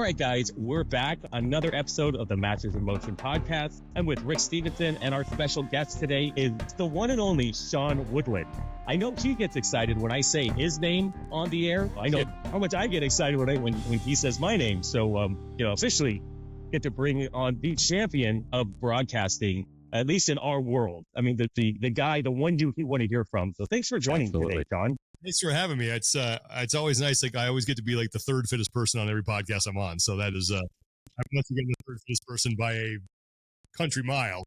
right, guys, we're back. Another episode of the Masters in Motion podcast. I'm with Rick Stevenson, and our special guest today is the one and only Sean Woodland. I know he gets excited when I say his name on the air. I know how much I get excited when he says my name. So, officially get to bring on the champion of broadcasting, at least in our world. I mean, the guy, the one you want to hear from. So thanks for joining today, Sean. Thanks for having me. It's always nice. Like, I always get to be like the third fittest person on every podcast I'm on. So that is, I'm not getting the third fittest person by a country mile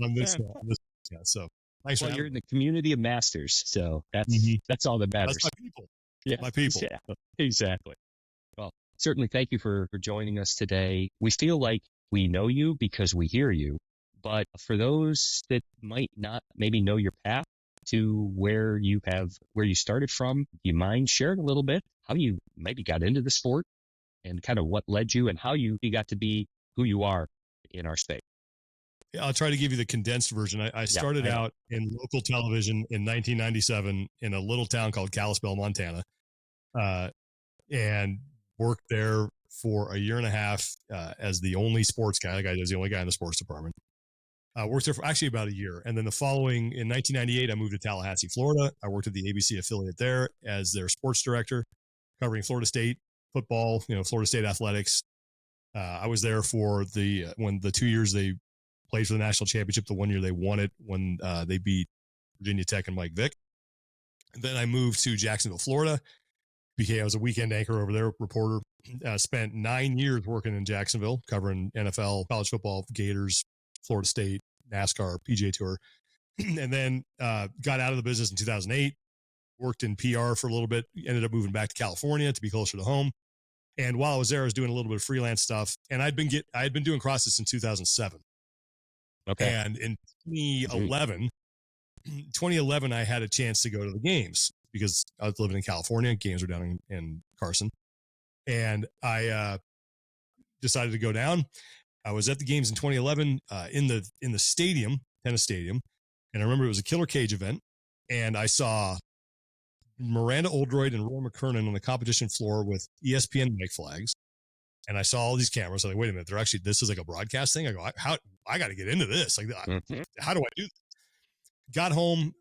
on this. So thanks for you're in the community of masters. So that's all that matters. That's my people. Yeah, my people. Yeah, exactly. Well, certainly thank you for joining us today. We feel like we know you because we hear you. But for those that might not maybe know your path to where you started from, do you mind sharing a little bit how you maybe got into the sport and kind of what led you and how you got to be who you are in our space? Yeah, I'll try to give you the condensed version. I started out in local television in 1997 in a little town called Kalispell, Montana, and worked there for a year and a half as the only sports guy. I was the only guy in the sports department. Worked there for actually about a year. And then in 1998, I moved to Tallahassee, Florida. I worked at the ABC affiliate there as their sports director, covering Florida State football, Florida State athletics. I was there for when the 2 years they played for the national championship, the 1 year they won it when they beat Virginia Tech and Mike Vick. And then I moved to Jacksonville, Florida. I was a weekend anchor over there, reporter. Spent 9 years working in Jacksonville, covering NFL, college football, Gators, Florida State, NASCAR, PGA Tour, and then got out of the business in 2008, worked in PR for a little bit, ended up moving back to California to be closer to home. And while I was there, I was doing a little bit of freelance stuff, and I had been doing CrossFit since 2007. Okay. And in 2011, I had a chance to go to the games because I was living in California. Games were down in Carson. And I decided to go down. I was at the games in 2011 in the stadium, tennis stadium, and I remember it was a killer cage event, and I saw Miranda Oldroyd and Roy McKernan on the competition floor with ESPN mic flags, and I saw all these cameras. I'm like, wait a minute, this is like a broadcast thing. I go, I got to get into this. Like, how do I do this? Got home,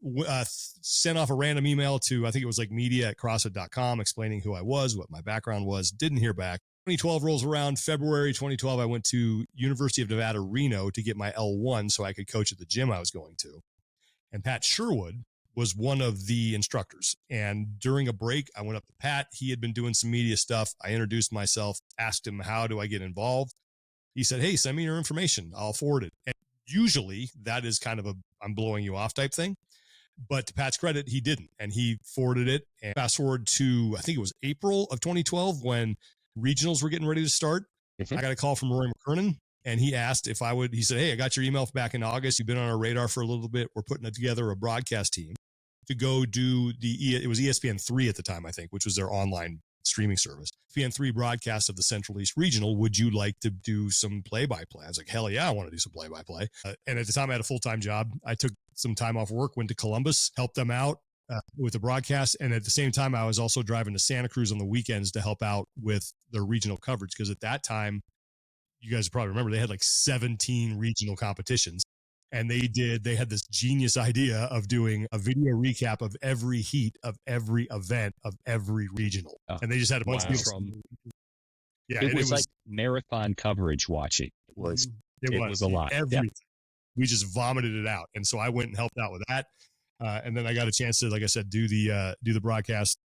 sent off a random email to, I think it was like media@crossfit.com, explaining who I was, what my background was. Didn't hear back. 2012 rolls around. February 2012, I went to University of Nevada, Reno to get my L1 so I could coach at the gym I was going to. And Pat Sherwood was one of the instructors. And during a break, I went up to Pat. He had been doing some media stuff. I introduced myself, asked him, how do I get involved? He said, hey, send me your information. I'll forward it. And usually that is kind of I'm blowing you off type thing. But to Pat's credit, he didn't. And he forwarded it. And fast forward to, I think it was April of 2012 when regionals were getting ready to start. I got a call from Roy McKernan, and he asked if he said, hey, I got your email back in August. You've been on our radar for a little bit. We're putting together a broadcast team to go do it was ESPN3 at the time, I think, which was their online streaming service. ESPN3 broadcast of the Central East Regional. Would you like to do some play-by-play? I was like, hell yeah, I want to do some play-by-play. And at the time I had a full-time job. I took some time off work, went to Columbus, helped them out with the broadcast. And at the same time, I was also driving to Santa Cruz on the weekends to help out with their regional coverage. Because at that time, you guys probably remember, they had like 17 regional competitions. And they had this genius idea of doing a video recap of every heat of every event of every regional. And they just had a bunch of people. It was like marathon coverage watching. It was a lot. Everything. We just vomited it out. And so I went and helped out with that. And then I got a chance to, like I said, do the broadcast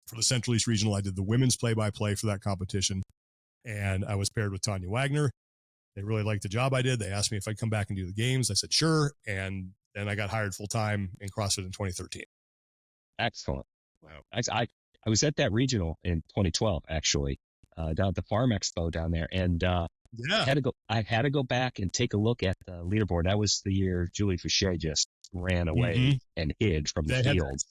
for the Central East Regional. I did the women's play-by-play for that competition, and I was paired with Tanya Wagner. They really liked the job I did. They asked me if I'd come back and do the games. I said, sure. And then I got hired full-time in CrossFit in 2013. Excellent. Wow. I was at that regional in 2012, actually, down at the Farm Expo down there. And I had to go back and take a look at the leaderboard. That was the year Julie Fouché just ran away and hid from the field.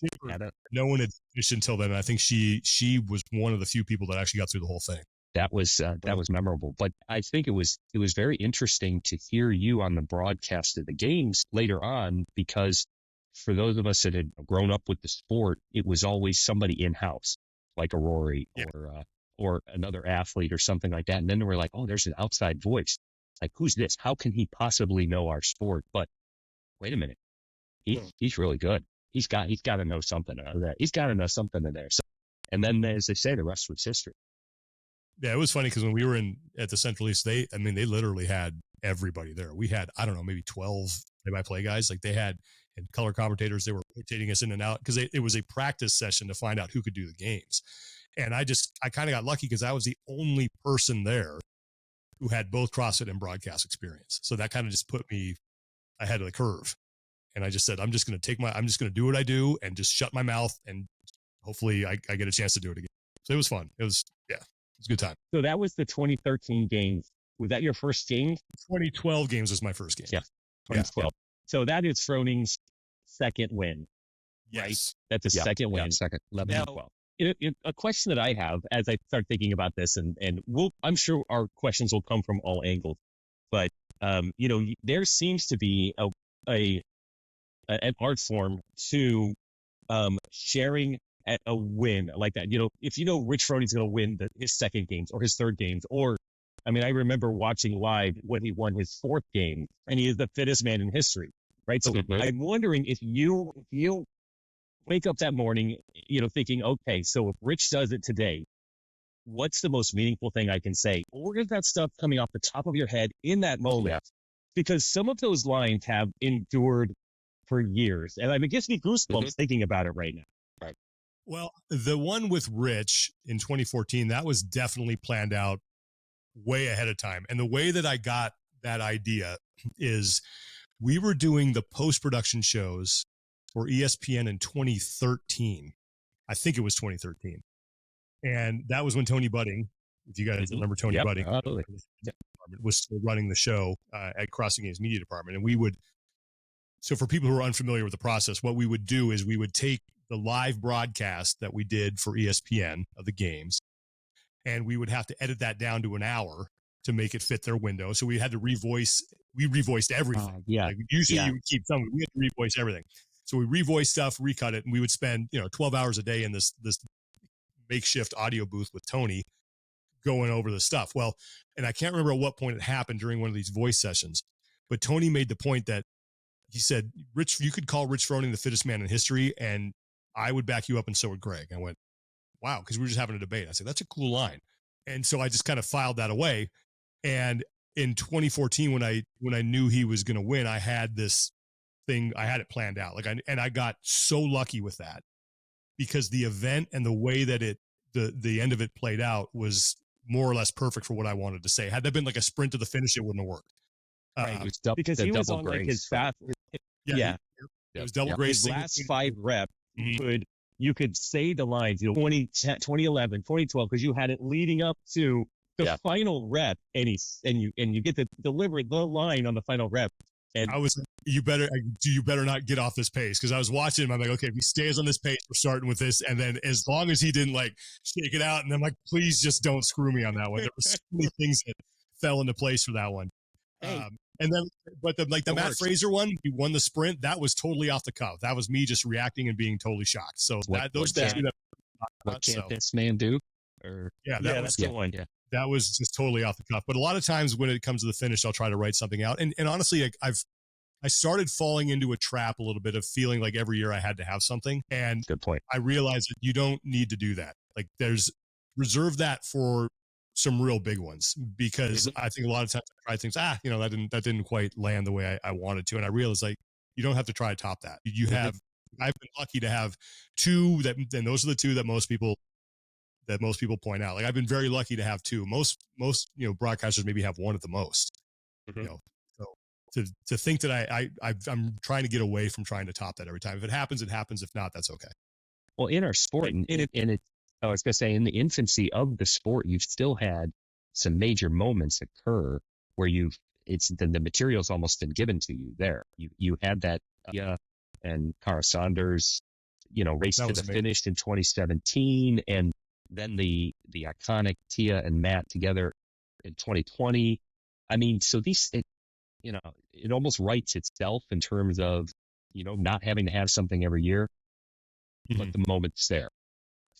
No one had finished until then. I think she was one of the few people that actually got through the whole thing. That was memorable. But I think it was very interesting to hear you on the broadcast of the games later on, because for those of us that had grown up with the sport, it was always somebody in-house, like a Rory or or another athlete or something like that. And then we're like, oh, there's an outside voice. Like, who's this? How can he possibly know our sport? But wait a minute. He's really good. He's got to know something out of that. He's got to know something in there. So, and then, as they say, the rest was history. Yeah, it was funny because when we were at the Central East, they literally had everybody there. We had, I don't know, maybe 12 play-by-play guys. Like they had, and color commentators, they were rotating us in and out because it was a practice session to find out who could do the games. And I kind of got lucky because I was the only person there who had both CrossFit and broadcast experience. So that kind of just put me ahead of the curve. And I just said, I'm just going to do what I do and just shut my mouth. And hopefully I get a chance to do it again. So it was fun. It was a good time. So that was the 2013 games. Was that your first game? 2012 games was my first game. Yeah. 2012. Yeah. So that is Froning's second win. Yes. Right? That's a second win. Second. 11 and 12. A question that I have as I start thinking about this, and I'm sure our questions will come from all angles, but there seems to be an art form to sharing at a win like that. If Rich Froning's going to win his second games or his third games, or I remember watching live when he won his fourth game, and he is the fittest man in history, right? So I'm wondering if you wake up that morning, thinking, okay, so if Rich does it today, what's the most meaningful thing I can say? Or is that stuff coming off the top of your head in that moment? Yeah. Because some of those lines have endured for years. And it gives me goosebumps thinking about it right now. Right. Well, the one with Rich in 2014, that was definitely planned out way ahead of time. And the way that I got that idea is we were doing the post-production shows for ESPN in 2013. I think it was 2013. And that was when Tony Budding, if you guys remember Tony Budding, was still running the show at Crossing Games Media Department. And so for people who are unfamiliar with the process, what we would do is we would take the live broadcast that we did for ESPN of the games, and we would have to edit that down to an hour to make it fit their window. So we had to we revoiced everything. Usually you would keep some, we had to revoice everything. So we revoiced stuff, recut it, and we would spend 12 hours a day in this makeshift audio booth with Tony going over the stuff. Well, and I can't remember at what point it happened during one of these voice sessions, but Tony made the point that he said, Rich, you could call Rich Froning the fittest man in history, and I would back you up, and so would Greg. I went, wow, because we were just having a debate. I said, that's a cool line. And so I just kind of filed that away. And in 2014, when I knew he was going to win, I had this thing, I had it planned out. And I got so lucky with that because the event and the way that the end of it played out was more or less perfect for what I wanted to say. Had that been like a sprint to the finish, it wouldn't have worked. Right. Because he was on like his fast. It was double grace. His last 5 reps, you could say the lines, 2011, 2012, because you had it leading up to the final rep, and you get to deliver the line on the final rep. And I was, you better not get off this pace, because I was watching him. I'm like, okay, if he stays on this pace, we're starting with this. And then as long as he didn't like shake it out, and I'm like, please just don't screw me on that one. There were so many things that fell into place for that one. Hey. And then, but the Matt Fraser one, he won the sprint. That was totally off the cuff. That was me just reacting and being totally shocked. So those two. What can't this man do? That's the one. Yeah. That was just totally off the cuff. But a lot of times when it comes to the finish, I'll try to write something out. And honestly, I started falling into a trap a little bit of feeling like every year I had to have something. And good point. I realized that you don't need to do that. Like reserve that for some real big ones, because I think a lot of times I try things, that didn't quite land the way I wanted to. And I realized like, you don't have to try to top that. I've been lucky to have 2 and those are the 2 that most people point out. Like I've been very lucky to have 2. Most broadcasters maybe have 1 at the most. So to think that I'm trying to get away from trying to top that every time. If it happens, it happens. If not, that's okay. Well, in our sport, I was going to say, in the infancy of the sport, you've still had some major moments occur where the material's almost been given to you there. You had that, and Cara Saunders, race to the finish in 2017, and then the iconic Tia and Matt together in 2020. So it almost writes itself in terms of, not having to have something every year, but the moment's there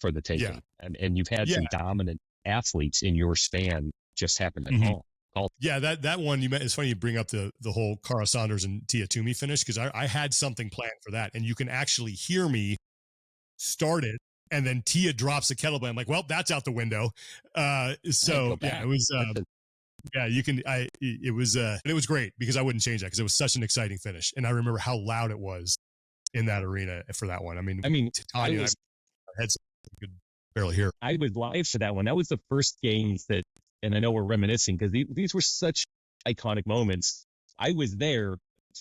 for the taking. And you've had some dominant athletes in your span just happened to call. Yeah, that one it's funny you bring up the whole Cara Saunders and Tia Toomey finish, because I had something planned for that, and you can actually hear me start it, and then Tia drops the kettlebell. I'm like, well, that's out the window. So yeah, it was. Yeah, you can. It was great because I wouldn't change that because it was such an exciting finish, and I remember how loud it was in that arena for that one. I mean, Tanya, I had could barely hear. I was live for that one. That was the first games that, and I know we're reminiscing because these were such iconic moments. I was there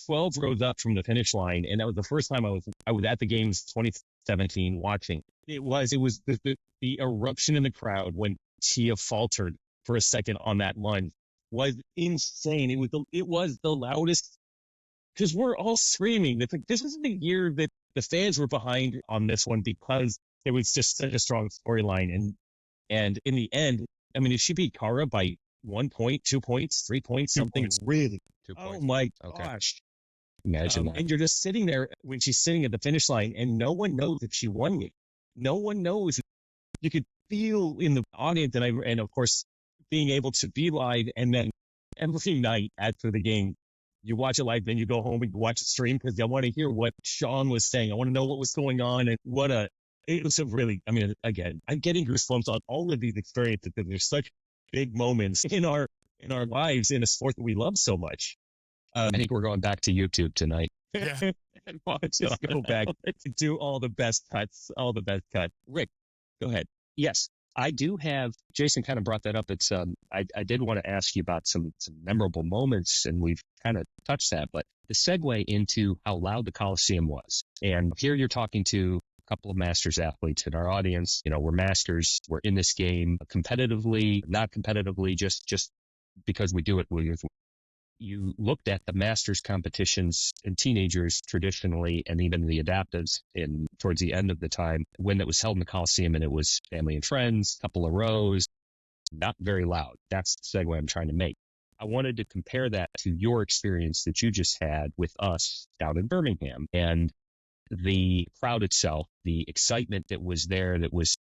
12 rows up from the finish line, and that was the first time I was at the games 2017 watching. It was the eruption in the crowd when Tia faltered for a second on that lunge was insane. It was the loudest, because we're all screaming. This was the year that the fans were behind on this one because it was just such a strong storyline. And in the end, I mean, if she beat Cara by 1 point, 2 points, 3 points, something really, 2 points. Oh my gosh. Imagine that. And you're just sitting there when she's sitting at the finish line, and no one knows if she won it. No one knows. You could feel in the audience, and of course, being able to be live, and then every night after the game, you watch it live, then you go home and watch the stream because I want to hear what Sean was saying. I want to know what was going on, and it was a really, I mean, again, I'm getting goosebumps on all of these experiences because there's such big moments in our lives in a sport that we love so much. I think we're going back to YouTube tonight. Yeah. And just go back to do all the best cuts. Rick, go ahead. Yes, I do have. Jason kind of brought that up. It's I did want to ask you about some memorable moments, and we've kind of touched that. But the segue into how loud the Coliseum was, and here you're talking to a couple of Masters athletes in our audience. You know, we're Masters. We're in this game competitively, not competitively, just because we do it. You looked at the Masters competitions in teenagers traditionally, and even the adaptives towards the end of the time when it was held in the Coliseum, and it was family and friends, couple of rows, not very loud. That's the segue I'm trying to make. I wanted to compare that to your experience that you just had with us down in Birmingham, and the crowd itself, the excitement that was there. It was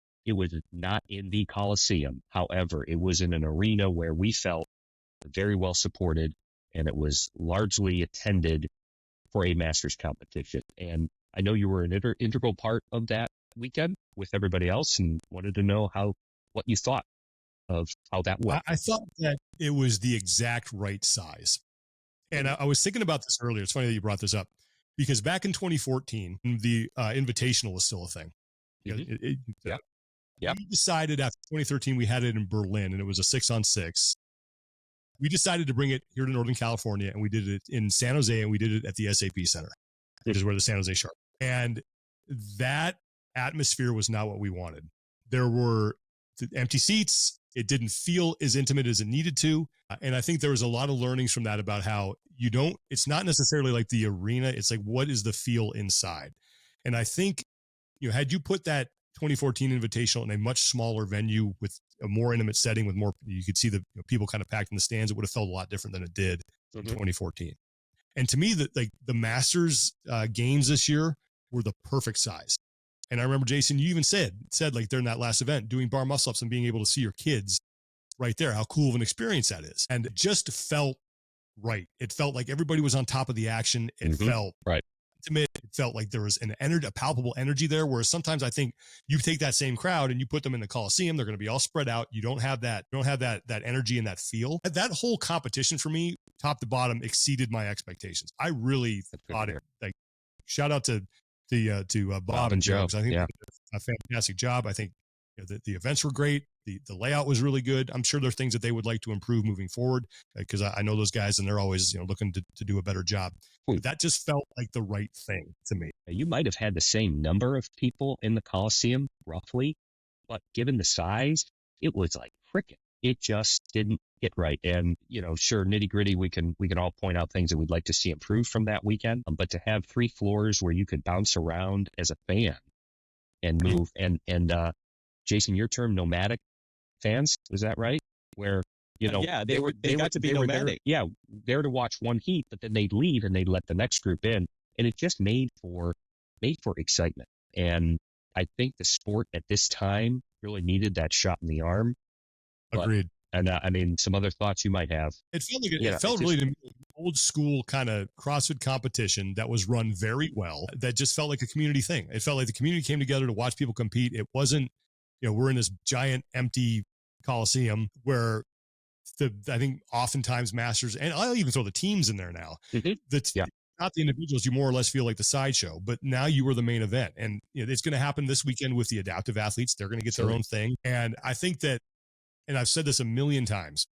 not in the Coliseum. However, it was in an arena where we felt very well supported, and it was largely attended for a Masters competition. And I know you were an integral part of that weekend with everybody else, and wanted to know what you thought of how that went. I thought that it was the exact right size. And I was thinking about this earlier. It's funny that you brought this up, because back in 2014, the Invitational was still a thing. Mm-hmm. We decided after 2013, we had it in Berlin, and it was a 6-on-6. We decided to bring it here to Northern California, and we did it in San Jose, and we did it at the SAP Center, which is where the San Jose Shark. And that atmosphere was not what we wanted. There were empty seats. It didn't feel as intimate as it needed to. And I think there was a lot of learnings from that about how it's not necessarily like the arena. It's like, what is the feel inside? And I think, had you put that 2014 Invitational in a much smaller venue with a more intimate setting, with more, you could see the people kind of packed in the stands, it would have felt a lot different than it did in 2014. And to me, the Masters games this year were the perfect size. And I remember, Jason, you even said like during that last event, doing bar muscle ups and being able to see your kids right there, how cool of an experience that is. And it just felt right. It felt like everybody was on top of the action. It felt right. Intimate. It felt like there was a palpable energy there. Whereas sometimes I think you take that same crowd and you put them in the Coliseum, they're going to be all spread out. You don't have that energy and that feel. That whole competition for me, top to bottom, exceeded my expectations. I really thought it. Like, shout out to Bob and Joe. I think they did a fantastic job. I think the events were great. The layout was really good. I'm sure there are things that they would like to improve moving forward, because I know those guys, and they're always looking to do a better job. But that just felt like the right thing to me. You might have had the same number of people in the Coliseum, roughly, but given the size, it was like frickin'. It just didn't get right. And, sure, nitty gritty, we can all point out things that we'd like to see improved from that weekend. But to have 3 floors where you could bounce around as a fan and move, and Jason, your term, nomadic fans, was that right? Where, they got to be nomadic. There to watch one heat, but then they'd leave and they'd let the next group in. And it just made for excitement. And I think the sport at this time really needed that shot in the arm. But, Agreed. and I mean, some other thoughts you might have. It felt like Yeah, it felt it's really to me like an old school kind of CrossFit competition that was run very well. That just felt like a community thing. It felt like the community came together to watch people compete. It wasn't, we're in this giant empty coliseum where I think oftentimes masters, and I'll even throw the teams in there now. Yeah. Not the individuals, you more or less feel like the sideshow, but now you were the main event. And it's going to happen this weekend with the adaptive athletes. They're going to get their own thing. And I think that, and I've said this a million times,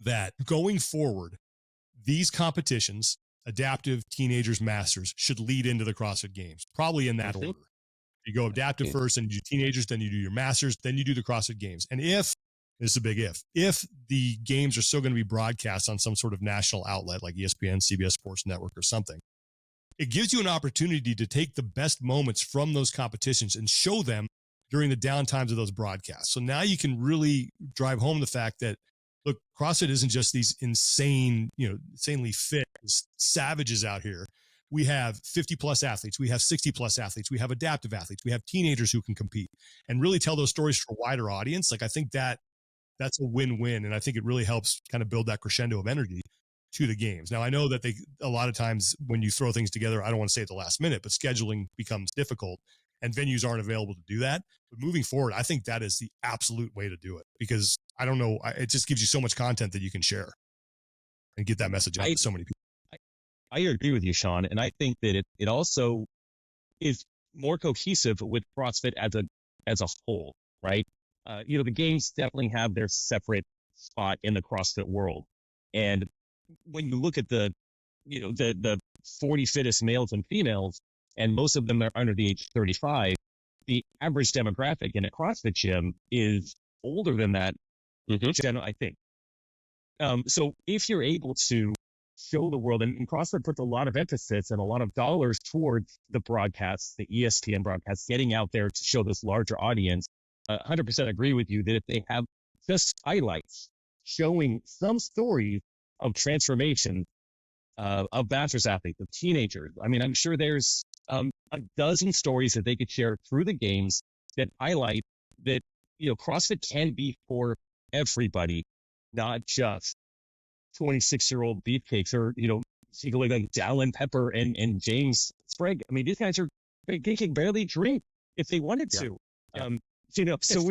that going forward, these competitions, adaptive, teenagers, masters, should lead into the CrossFit Games, probably in that order. You go adaptive first, and you do teenagers, then you do your masters, then you do the CrossFit Games. And if, this is a big if the games are still going to be broadcast on some sort of national outlet like ESPN, CBS Sports Network or something, it gives you an opportunity to take the best moments from those competitions and show them during the downtimes of those broadcasts. So now you can really drive home the fact that, look, CrossFit isn't just these insanely fit savages out here. We have 50 plus athletes. We have 60 plus athletes. We have adaptive athletes. We have teenagers who can compete and really tell those stories for a wider audience. Like, I think that's a win-win. And I think it really helps kind of build that crescendo of energy to the games. Now, I know that a lot of times when you throw things together, I don't want to say at the last minute, but scheduling becomes difficult and venues aren't available to do that. But moving forward, I think that is the absolute way to do it, because I don't know, it just gives you so much content that you can share and get that message out to so many people. I agree with you, Sean. And I think that it also is more cohesive with CrossFit as a whole, right? The games definitely have their separate spot in the CrossFit world. And when you look at the 40 fittest males and females, and most of them are under the age 35, the average demographic in a CrossFit gym is older than that, I think. So if you're able to show the world, and CrossFit puts a lot of emphasis and a lot of dollars towards the broadcasts, the ESPN broadcasts, getting out there to show this larger audience, 100% agree with you that if they have just highlights showing some stories of transformation of masters athletes, of teenagers. I mean, I'm sure there's a dozen stories that they could share through the games that highlight that, CrossFit can be for everybody, not just 26-year-old beefcakes or, people like Dallin Pepper and James Sprague. I mean, these guys they can barely drink if they wanted to. So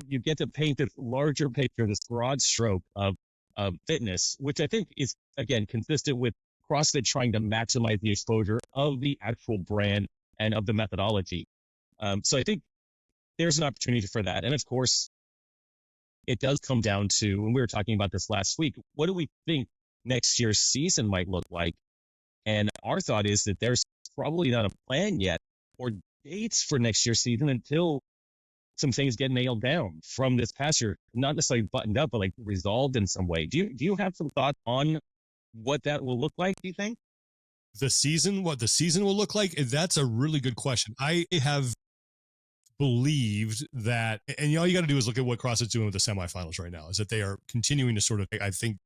you get to paint this larger picture, this broad stroke of fitness, which I think is, again, consistent with CrossFit trying to maximize the exposure of the actual brand and of the methodology. So I think there's an opportunity for that. And of course, it does come down to, and we were talking about this last week, what do we think next year's season might look like? And our thought is that there's probably not a plan yet or dates for next year's season until some things get nailed down from this past year, not necessarily buttoned up, but like resolved in some way. Do you have some thoughts on what that will look like, do you think? What the season will look like? That's a really good question. I have believed that, and all you got to do is look at what CrossFit's doing with the semifinals right now, is that they are continuing to sort of, I think,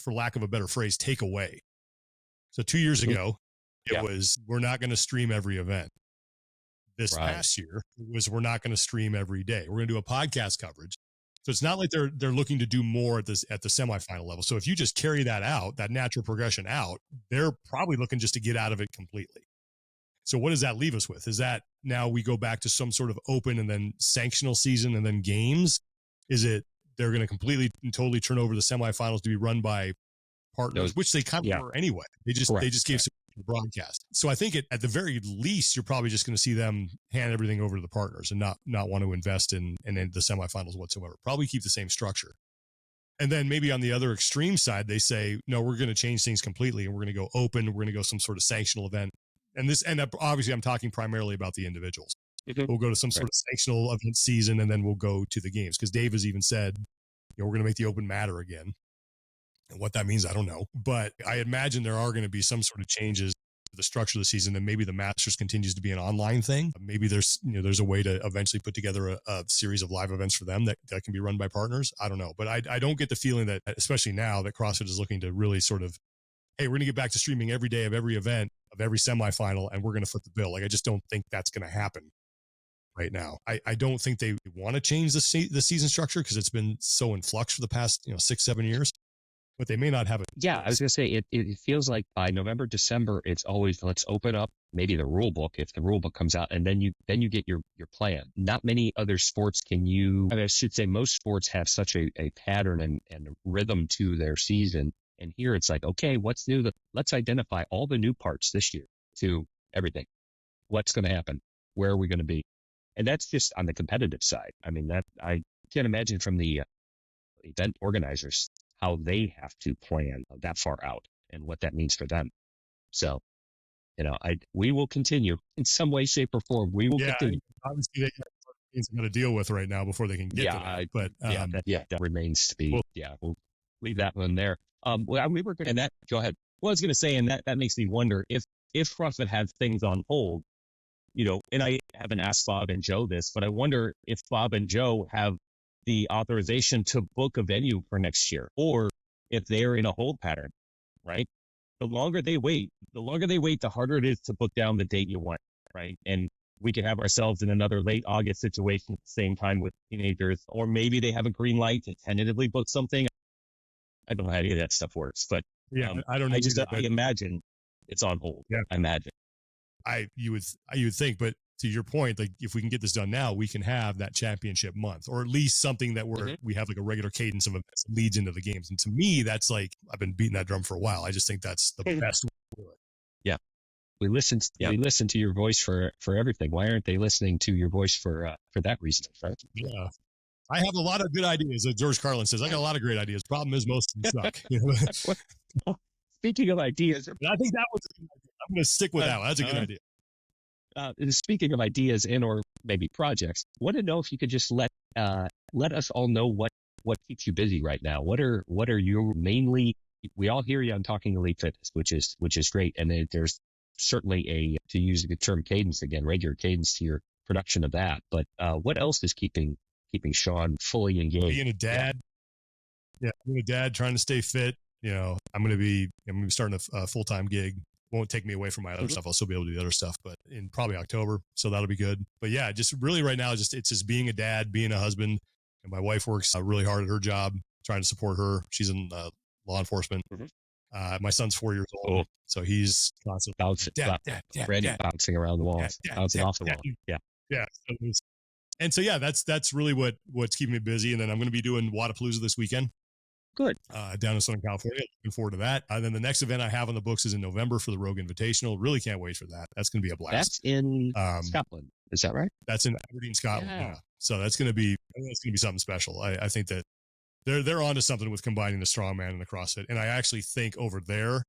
for lack of a better phrase, take away. So 2 years ago, it was, we're not going to stream every event. This past year was, we're not going to stream every day. We're going to do a podcast coverage. So it's not like they're looking to do more at the semifinal level. So if you just carry that out, that natural progression out, they're probably looking just to get out of it completely. So what does that leave us with? Is that now we go back to some sort of open and then sanctional season and then games? Is it they're going to completely and totally turn over the semifinals to be run by partners, which they kind of were anyway? They just gave some broadcast. So I think at the very least, you're probably just going to see them hand everything over to the partners and not want to invest in the semifinals whatsoever. Probably keep the same structure. And then maybe on the other extreme side, they say, no, we're going to change things completely and we're going to go open. We're going to go some sort of sanctional event. And obviously I'm talking primarily about the individuals. We'll go to some sort of sanctional event season and then we'll go to the games. Because Dave has even said, we're going to make the open matter again. And what that means, I don't know. But I imagine there are going to be some sort of changes to the structure of the season, and maybe the Masters continues to be an online thing. Maybe there's a way to eventually put together a series of live events for them that can be run by partners. I don't know. But I don't get the feeling that, especially now, that CrossFit is looking to really sort of, hey, we're going to get back to streaming every day of every event, of every semifinal, and we're going to foot the bill. Like, I just don't think that's going to happen right now. I don't think they want to change the season structure because it's been so in flux for the past 6-7 years. But they may not have it. Yeah, I was gonna say it feels like by November, December, it's always let's open up maybe the rule book if the rule book comes out, and then you get your plan. Not many other sports can you. I should say most sports have such a pattern and rhythm to their season. And here it's like, okay, what's new? Let's identify all the new parts this year to everything. What's going to happen? Where are we going to be? And that's just on the competitive side. I mean, that I can't imagine from the event organizers how they have to plan that far out and what that means for them. So, we will continue in some way, shape, or form. We will continue. Obviously, they have things to deal with right now before they can get to that. But that remains to be. We'll leave that one there. We were going to. Go ahead. Well, I was going to say, and that makes me wonder if CrossFit has things on hold, and I haven't asked Bob and Joe this, but I wonder if Bob and Joe have the authorization to book a venue for next year, or if they're in a hold pattern, right? The longer they wait, the harder it is to book down the date you want, right? And we could have ourselves in another late August situation at the same time with teenagers, or maybe they have a green light to tentatively book something. I don't know how any of that stuff works, but I don't know. I imagine it's on hold. Yeah. I imagine. You would think, but to your point, like if we can get this done now, we can have that championship month, or at least something that we have like a regular cadence of events that leads into the games. And to me, that's like, I've been beating that drum for a while. I just think that's the best way to do it. Yeah. We listen to your voice for everything. Why aren't they listening to your voice for that reason? Right? Yeah. I have a lot of good ideas. As George Carlin says, I got a lot of great ideas. Problem is most of them suck. Speaking of ideas, I think that was a good idea. I'm going to stick with that one. That's a good idea. Speaking of ideas and or maybe projects, want to know if you could just let us all know what keeps you busy right now. What are you mainly? We all hear you on Talking Elite Fitness, which is great, and there's certainly to use the term cadence again, regular cadence to your production of that. But what else is keeping Sean fully engaged? Being a dad, being a dad, trying to stay fit. I'm going to be starting a full-time gig. Won't take me away from my other stuff. I'll still be able to do the other stuff, but in probably October. So that'll be good. But yeah, just really right now, it's just being a dad, being a husband. And my wife works really hard at her job, trying to support her. She's in law enforcement. My son's 4 years old. So he's constantly bouncing around the walls, bouncing off the wall. Yeah. Yeah. And so, that's really what's keeping me busy. And then I'm going to be doing Wodapalooza this weekend. Good. Down in Southern California. Looking forward to that. And then the next event I have on the books is in November for the Rogue Invitational. Really can't wait for that. That's going to be a blast. That's in Scotland. Is that right? That's in Aberdeen, Scotland. Yeah. So that's going to be something special. I think that they're onto something with combining the strongman and the CrossFit. And I actually think over there,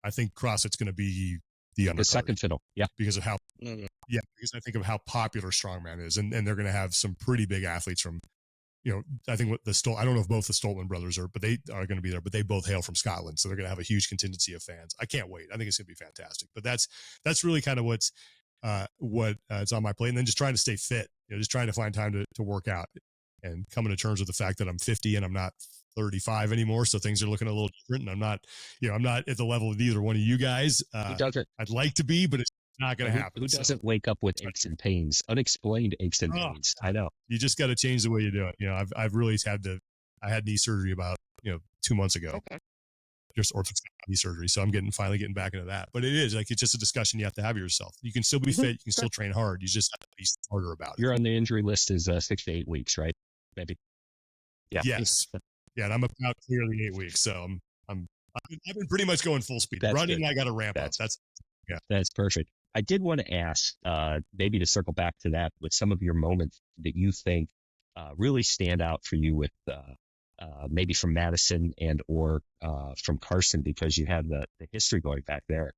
I think CrossFit's going to be the second fiddle. Yeah. Because of how, because I think of how popular strongman is. And they're going to have some pretty big athletes from, I think I don't know if both the Stoltman brothers but they are going to be there, but they both hail from Scotland. So they're going to have a huge contingency of fans. I can't wait. I think it's going to be fantastic, but that's really kind of what's it's on my plate. And then just trying to stay fit, just trying to find time to work out and coming to terms with the fact that I'm 50 and I'm not 35 anymore. So things are looking a little different, and I'm not at the level of either one of you guys. I'd like to be, but it's not going to happen. Who doesn't wake up with aches and pains, unexplained aches and pains? I know. You just got to change the way you do it. I've really I had knee surgery about, 2 months ago. Okay. Just orthostatic knee surgery. So I'm finally getting back into that. But it is like, it's just a discussion you have to have yourself. You can still be fit. You can still train hard. You just have to be smarter about it. You're on the injury list is 6 to 8 weeks, right? Maybe. Yeah. Yes. Yeah. And I'm about clearly 8 weeks. So I've been pretty much going full speed. That's running. Good. I got to ramp up. That's perfect. I did want to ask, maybe to circle back to that with some of your moments that you think really stand out for you with maybe from Madison and or from Carson, because you have the history going back there.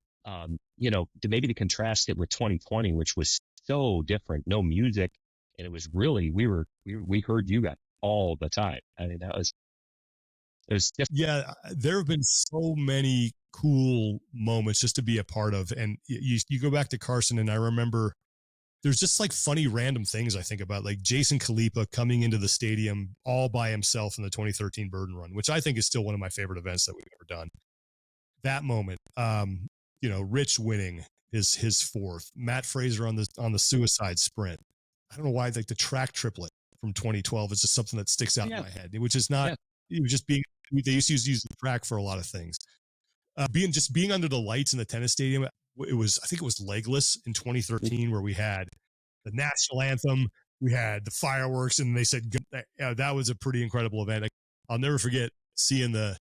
Maybe to contrast it with 2020, which was so different, no music, and it was really we heard you guys all the time. I mean, it was different. Yeah, there have been so many cool moments just to be a part of. And you go back to Carson, and I remember there's just like funny random things I think about, like Jason Kalipa coming into the stadium all by himself in the 2013 Burden Run, which I think is still one of my favorite events that we've ever done. That moment, Rich winning his fourth, Matt Fraser on the suicide sprint, I don't know why, like the track triplet from 2012 is just something that sticks out in my head, which is not, it was just being, they used to use the track for a lot of things. Being under the lights in the tennis stadium, it was, I think it was Legless in 2013, where we had the national anthem, we had the fireworks, and they said that was a pretty incredible event. I'll never forget seeing the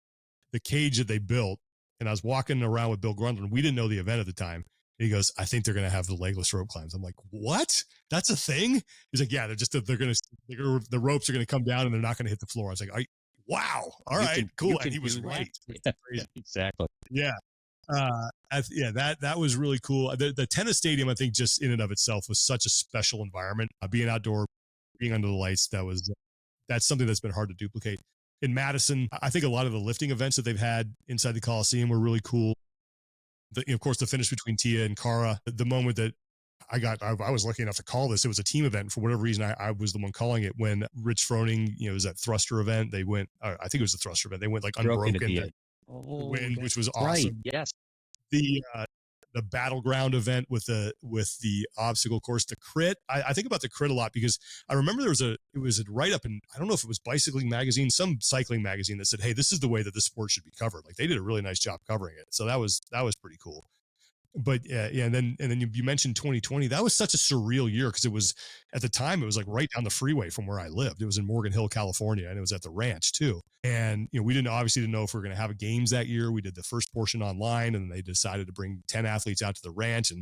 cage that they built, and I was walking around with Bill Grundlin. We didn't know the event at the time. And he goes, I think they're going to have the legless rope climbs. I'm like, what? That's a thing? He's like, yeah, the ropes are going to come down and they're not going to hit the floor. I was like, wow. All right, cool. And he was right. Yeah, exactly. Yeah. That was really cool. The tennis stadium, I think, just in and of itself was such a special environment. Being outdoor, being under the lights, that's something that's been hard to duplicate. In Madison, I think a lot of the lifting events that they've had inside the Coliseum were really cool. Of course, the finish between Tia and Cara, the moment that I was lucky enough to call this, it was a team event. For whatever reason, I was the one calling it. When Rich Froning, it was that thruster event. They went, I think it was the thruster event. They went like unbroken to win, which was awesome. Right. Yes. The battleground event with the obstacle course, the crit. I think about the crit a lot because I remember it was a write up in, I don't know if it was Bicycling Magazine, some cycling magazine, that said, hey, this is the way that this sport should be covered. Like, they did a really nice job covering it. So that was pretty cool. But and then you mentioned 2020. That was such a surreal year because it was, at the time, it was like right down the freeway from where I lived. It was in Morgan Hill, California, and it was at the ranch too. And we obviously didn't know if we were going to have games that year. We did the first portion online, and they decided to bring 10 athletes out to the ranch. And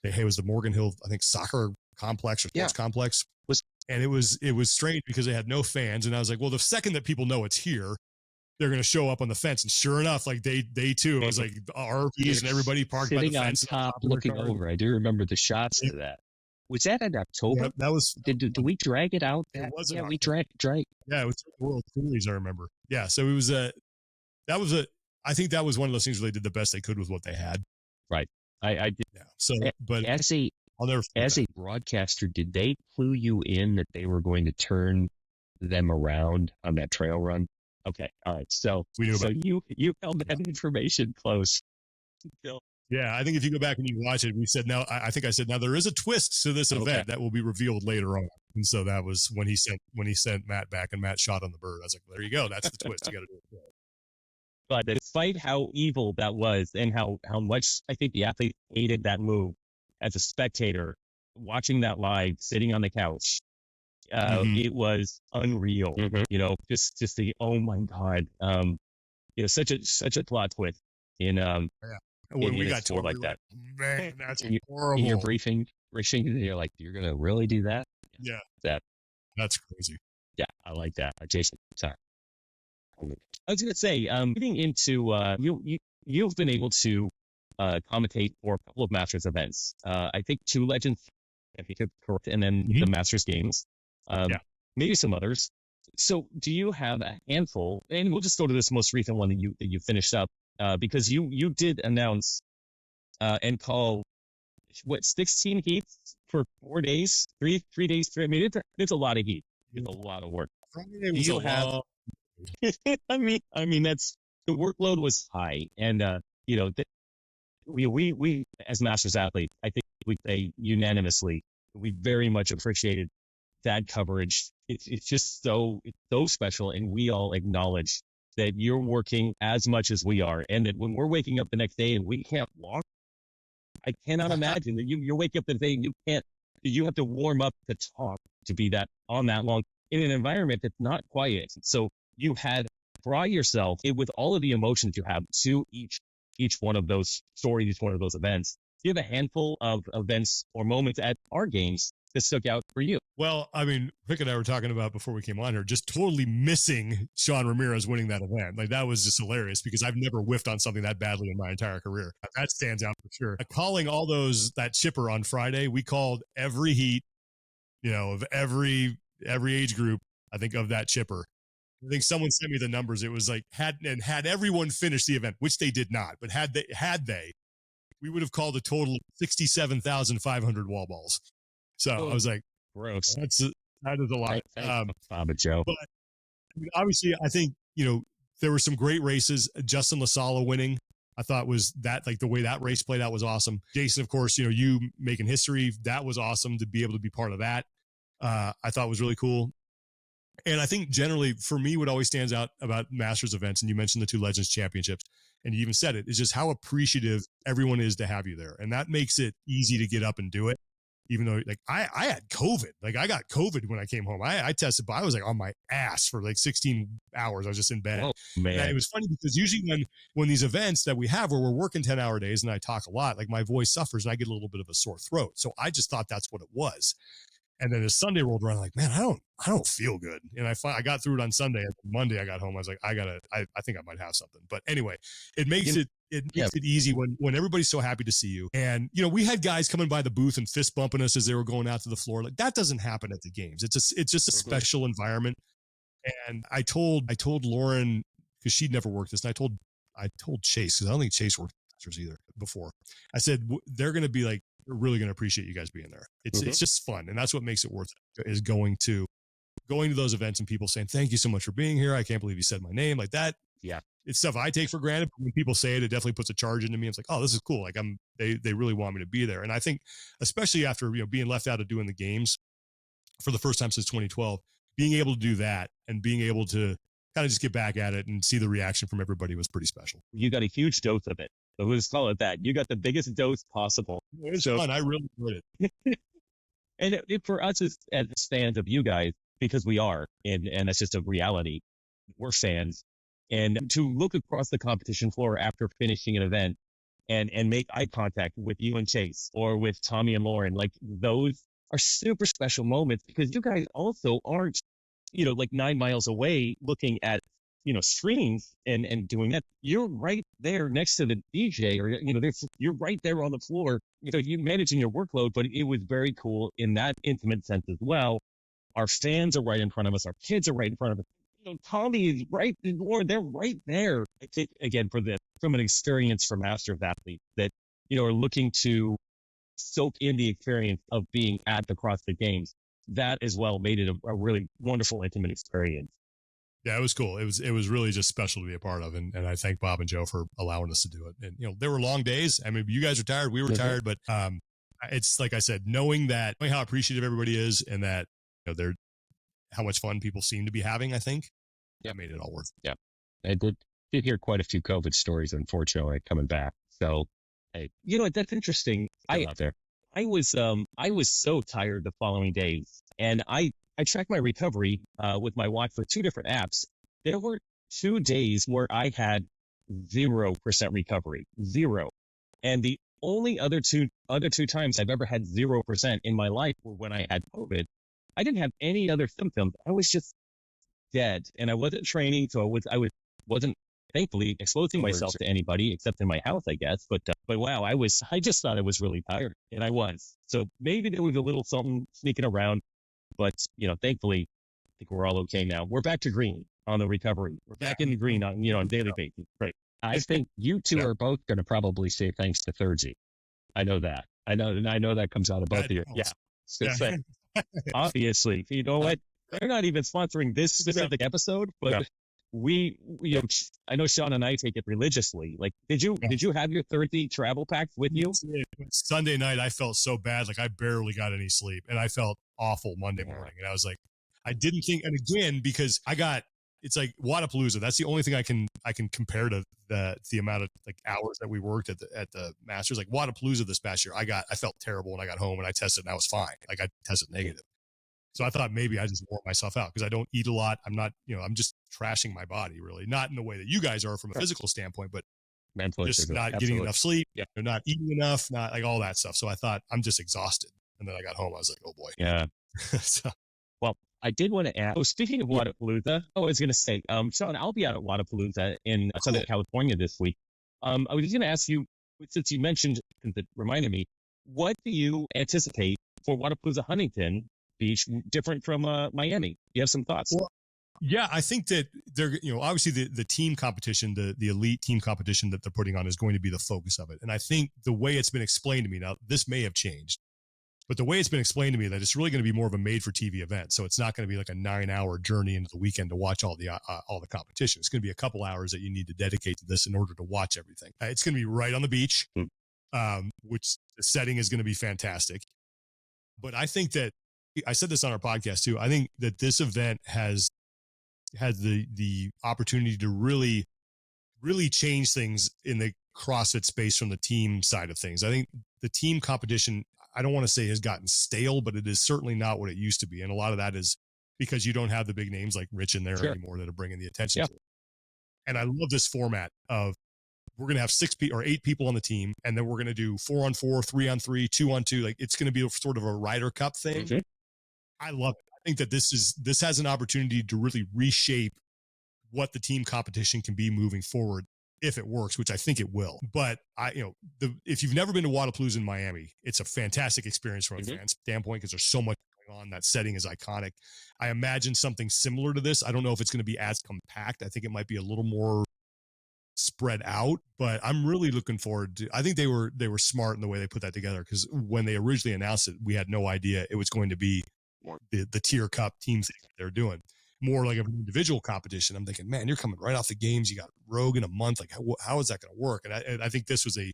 it was the Morgan Hill, I think, soccer complex or sports complex. And it was strange because they had no fans. And I was like, well, the second that people know it's here, they're going to show up on the fence. And sure enough, like they too, it was like RVs and everybody parked by the fence. Sitting on top, looking over. I do remember the shots of that. Was that in October? Yep, that was. Did we drag it out? It was. Yeah, we drag. Yeah, it was the World Series, I remember. Yeah, so it was I think that was one of those things where they did the best they could with what they had. Right. I did. Yeah. So, but as a broadcaster, did they clue you in that they were going to turn them around on that trail run? Okay. All right. So we knew you held that information close. Yeah. I think if you go back and you watch it, we said, now, I think I said, now there is a twist to this event that will be revealed later on. And so that was when he sent Matt back, and Matt shot on the bird. I was like, there you go. That's the twist. You got to do it. But despite how evil that was and how much I think the athlete hated that move, as a spectator watching that live, sitting on the couch, it was unreal. Just the, oh my God, such a plot twist in when we got told like that. Man, that's horrible. In your briefing, you're like, you're gonna really do that? Yeah, that's crazy. Yeah, I like that. Jason, sorry. I was gonna say, getting into you've been able to commentate for a couple of Masters events. I think 2 Legends, if you could correct, and then the Masters games. Maybe some others. So do you have a handful, and we'll just go to this most recent one that you finished up, because you did announce and call 16 heats for 4 days, three days. I mean, it's a lot of heat. It's a lot of work. Do you have? I mean that's, the workload was high, and we as Masters athletes, I think we say unanimously, we very much appreciated that coverage. It's just so special, and we all acknowledge that you're working as much as we are, and that when we're waking up the next day and we can't walk, I cannot imagine that you're waking up the day and you have to warm up to talk, to be that long in an environment that's not quiet. So you had brought yourself with all of the emotions you have to each one of those stories, each one of those events. Do you have a handful of events or moments at our games that stuck out for you? Well, I mean, Rick and I were talking about before we came on here, just totally missing Sean Ramirez winning that event. Like, that was just hilarious because I've never whiffed on something that badly in my entire career. That stands out for sure. Calling all that chipper on Friday, we called every heat, of every age group, I think, of that chipper. I think someone sent me the numbers. It was like, had everyone finished the event, which they did not, but had they, we would have called a total of 67,500 wall balls. So I was like, gross. That is a lot. Bob and Joe. But I mean, obviously, I think, there were some great races. Justin LaSala winning, I thought, was that, like, the way that race played out was awesome. Jason, of course, you making history, that was awesome to be able to be part of that. I thought was really cool. And I think generally for me, what always stands out about Masters events, and you mentioned the two Legends Championships, and you even said it, is just how appreciative everyone is to have you there. And that makes it easy to get up and do it. Even though like I had COVID, like I got COVID when I came home. I tested, but I was like on my ass for like 16 hours. I was just in bed. Oh, man. And it was funny because usually when these events that we have where we're working 10-hour days and I talk a lot, like my voice suffers and I get a little bit of a sore throat. So I just thought that's what it was. And then as Sunday rolled around, like, man, I don't feel good. And I got through it on Sunday. And Monday I got home. I was like, I think I might have something. But anyway, it makes it easy when everybody's so happy to see you. And, you know, we had guys coming by the booth and fist bumping us as they were going out to the floor. Like that doesn't happen at the games. It's just a special environment. And I told Lauren, because she'd never worked this, and I told Chase, because I don't think Chase worked Masters either before. I said, they're going to be like, we're really going to appreciate you guys being there. It's just fun. And that's what makes it worth it, is going to those events and people saying, thank you so much for being here. I can't believe you said my name like that. Yeah. It's stuff I take for granted. But when people say it, it definitely puts a charge into me. It's like, oh, this is cool. Like they really want me to be there. And I think, especially after, you know, being left out of doing the games for the first time since 2012, being able to do that and being able to kind of just get back at it and see the reaction from everybody was pretty special. You got a huge dose of it. So let's call it that. You got the biggest dose possible. It was fun. I really enjoyed it. And for us as fans of you guys, because we are, and that's just a reality, we're fans. And to look across the competition floor after finishing an event and make eye contact with you and Chase or with Tommy and Lauren, like those are super special moments, because you guys also aren't, you know, like 9 miles away looking at, you know, screens and doing that. You're right there next to the DJ, or, you know, you're right there on the floor. You know, you're managing your workload, but it was very cool in that intimate sense as well. Our fans are right in front of us. Our kids are right in front of us. You know, Tommy is right, Lauren, they're right there. I think, again, from an experience for Masters athletes that, you know, are looking to soak in the experience of being at the CrossFit Games, that as well made it a really wonderful, intimate experience. Yeah, it was cool. It was really just special to be a part of. And I thank Bob and Joe for allowing us to do it. And, you know, there were long days. I mean, you guys were tired. We were tired, but it's like I said, knowing how appreciative everybody is and that, you know, how much fun people seem to be having, I think that made it all worth it. Yeah. I did hear quite a few COVID stories, unfortunately, coming back. So, hey, you know, that's interesting. I was so tired the following days, and I tracked my recovery with my watch with 2 different apps. There were 2 days where I had 0% recovery, 0. And the only other two times I've ever had 0% in my life were when I had COVID. I didn't have any other symptoms. I was just dead, and I wasn't training, so I wasn't thankfully exposing myself to anybody except in my house, I guess. But wow, I just thought I was really tired, and I was. So maybe there was a little something sneaking around. But, you know, thankfully, I think we're all okay now. We're back to green on the recovery. We're back in the green on a daily basis. Right. I think you two are both going to probably say thanks to Thursday. I know that. I know that comes out of both of you. Yeah. Obviously, you know what? They're not even sponsoring this specific episode, but we, you know, I know Sean and I take it religiously. Like, did you have your Thursday travel packs with you? Sunday night, I felt so bad. Like I barely got any sleep, and I felt awful Monday morning. And I was like, I didn't think, and again, because it's like Wodapalooza. That's the only thing I can compare to the amount of like hours that we worked at the Masters. Like Wodapalooza this past year, I felt terrible when I got home and I tested and I was fine. Like I tested negative. So I thought maybe I just wore myself out because I don't eat a lot. I'm not, you know, I'm just trashing my body really, not in the way that you guys are from a physical standpoint, but mentally, just not getting enough sleep, not eating enough, not like all that stuff. So I thought I'm just exhausted. And then I got home. I was like, oh boy. Yeah. So, well, I did want to ask. Oh, speaking of Wodapalooza, I was going to say, Sean, I'll be out at Wodapalooza in Southern California this week. I was just going to ask you, since you mentioned, since it reminded me, what do you anticipate for Wodapalooza Huntington Beach different from Miami? You have some thoughts? Well, yeah, I think that they're, you know, obviously the team competition, the elite team competition that they're putting on is going to be the focus of it. And I think the way it's been explained to me, now this may have changed, but the way it's been explained to me that it's really going to be more of a made for TV event. So it's not going to be like a 9-hour journey into the weekend to watch all the competition. It's going to be a couple hours that you need to dedicate to this in order to watch everything. It's going to be right on the beach, which the setting is going to be fantastic. But I think that I said this on our podcast too. I think that this event has the opportunity to really change things in the CrossFit space from the team side of things. I think the team competition, I don't want to say has gotten stale, but it is certainly not what it used to be. And a lot of that is because you don't have the big names like Rich in there anymore that are bringing the attention to it. And I love this format of we're going to have 8 people on the team, and then we're going to do 4-on-4, 3-on-3, 2-on-2. Like it's going to be sort of a Ryder Cup thing. Mm-hmm. I love it. I think that this has an opportunity to really reshape what the team competition can be moving forward if it works, which I think it will. But if you've never been to Wodapalooza in Miami, it's a fantastic experience from a fan standpoint because there's so much going on. That setting is iconic. I imagine something similar to this. I don't know if it's going to be as compact. I think it might be a little more spread out, but I'm really looking forward to. I think they were smart in the way they put that together, because when they originally announced it, we had no idea it was going to be the tier cup team thing they're doing. More like an individual competition. I'm thinking, man, you're coming right off the games. You got Rogue in a month. Like, how is that going to work? And I think this was a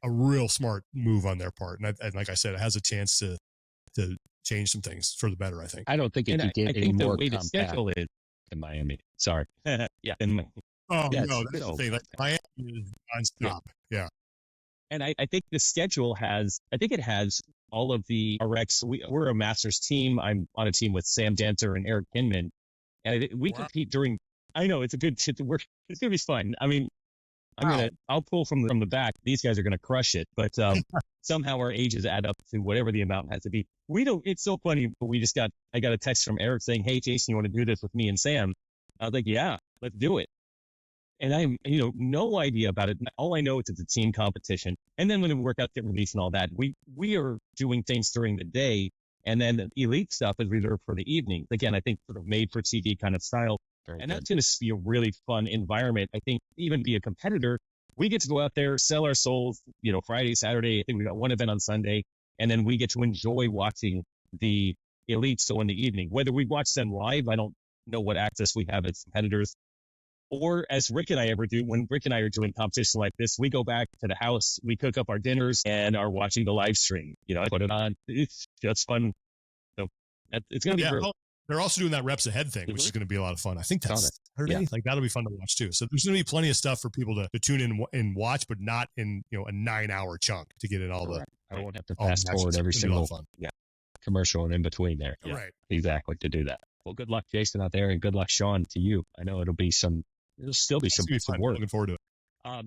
real smart move on their part. And like I said, it has a chance to change some things for the better, I think. I don't think it could get any more compact in Miami. Sorry. Oh, yes, no, that's the thing. Like, Miami is nonstop. Yeah. And I think the schedule has all of the RX. We're a Masters team. I'm on a team with Sam Danter and Eric Kinman. And we compete during, I know it's a good, it's going to be fun. I mean, I'll pull from the back. These guys are going to crush it. But somehow our ages add up to whatever the amount has to be. It's so funny, but I got a text from Eric saying, hey, Jason, you want to do this with me and Sam? I was like, yeah, let's do it. And I'm, no idea about it. All I know is it's a team competition. And then when we work out, get released and all that, we are doing things during the day. And then the elite stuff is reserved for the evening. Again, I think sort of made for TV kind of style. That's going to be a really fun environment. I think even be a competitor, we get to go out there, sell our souls, Friday, Saturday. I think we got one event on Sunday. And then we get to enjoy watching the elites. So in the evening, whether we watch them live, I don't know what access we have as competitors. Or as Rick and I ever do, when Rick and I are doing competition like this, we go back to the house, we cook up our dinners and are watching the live stream. I put it on. It's just fun. So it's going to be great. They're also doing that reps ahead thing, which is going to be a lot of fun. I think that's Saturday. Yeah. Like that'll be fun to watch too. So there's going to be plenty of stuff for people to tune in and watch, but not in a 9-hour chunk to get in all the. I won't have to fast forward every single commercial and in between there. Yeah, right. Exactly, to do that. Well, good luck, Jason, out there, and good luck, Sean, to you. I know it'll still be some work. Looking forward to it.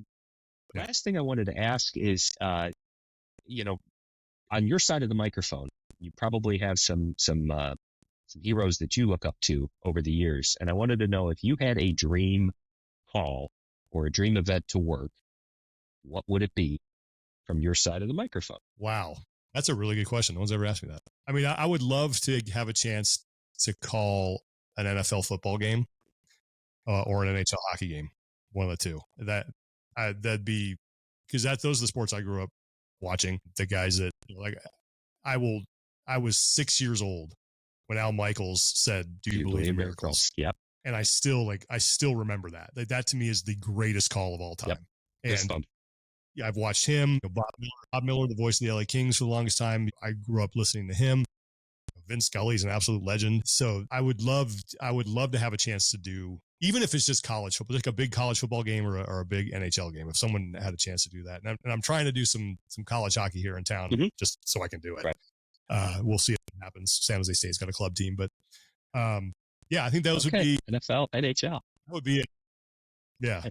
Last thing I wanted to ask is, on your side of the microphone, you probably have some heroes that you look up to over the years. And I wanted to know if you had a dream call or a dream event to work, what would it be from your side of the microphone? Wow. That's a really good question. No one's ever asked me that. I mean, I would love to have a chance to call an NFL football game or an NHL hockey game, one of the two. That'd be, because those are the sports I grew up watching. The guys that I was 6 years old when Al Michaels said, "Do you believe in miracles?" Yep. And I still remember that. That to me is the greatest call of all time. Yep. And yeah, I've watched him. Bob Miller, the voice of the LA Kings for the longest time. I grew up listening to him. Vince Scully is an absolute legend. So I would love to have a chance to do, even if it's just college football, like a big college football game or a big NHL game, if someone had a chance to do that. And I'm trying to do some college hockey here in town just so I can do it. Right. We'll see if it happens. San Jose State's got a club team, but yeah, I think those would be NFL, NHL. That would be it. Yeah.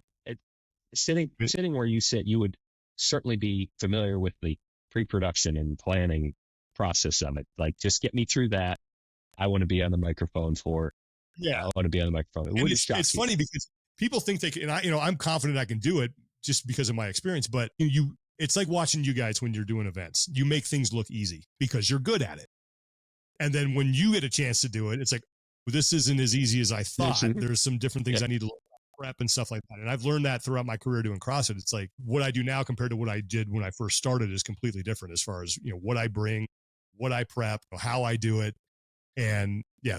Sitting where you sit, you would certainly be familiar with the pre-production and planning process of it. Like, just get me through that. I want to be on the microphone for. Yeah, I want to be on the microphone. It's funny because people think they can. And I'm confident I can do it just because of my experience. But it's like watching you guys when you're doing events. You make things look easy because you're good at it. And then when you get a chance to do it, it's like, well, this isn't as easy as I thought. There's some different things I need to prep and stuff like that. And I've learned that throughout my career doing CrossFit. It's like what I do now compared to what I did when I first started is completely different as far as, what I bring, what I prep, how I do it. And yeah,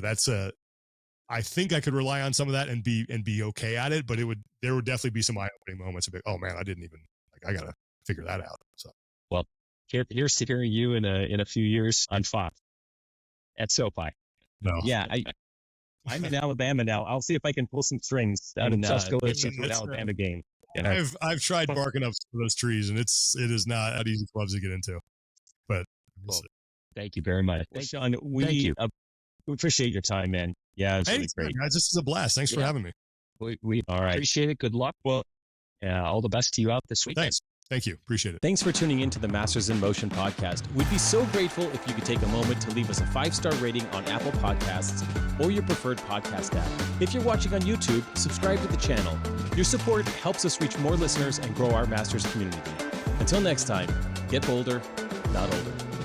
I think I could rely on some of that and be okay at it, but there would definitely be some eye-opening moments of like, oh man, I didn't even, I got to figure that out. So, well, here's to hearing you in a few years on Fox. at SoFi. No. Yeah, I'm in Alabama now. I'll see if I can pull some strings Down in and Tuscaloosa. get to an Alabama game. Yeah. I've tried barking up some of those trees, and it is not an easy clubs to get into. But Well, thank you very much. Well, Sean, thank we you. appreciate your time, man. Yeah, it's hey, really great. guys, this is a blast. Thanks for Yeah. having me. We All right. appreciate it. Good luck. Well, all the best to you out this weekend. Thanks. Thank you. Appreciate it. Thanks for tuning in to the Masters in Motion podcast. We'd be so grateful if you could take a moment to leave us a 5-star rating on Apple Podcasts or your preferred podcast app. If you're watching on YouTube, subscribe to the channel. Your support helps us reach more listeners and grow our Masters community. Until next time, get bolder, not older.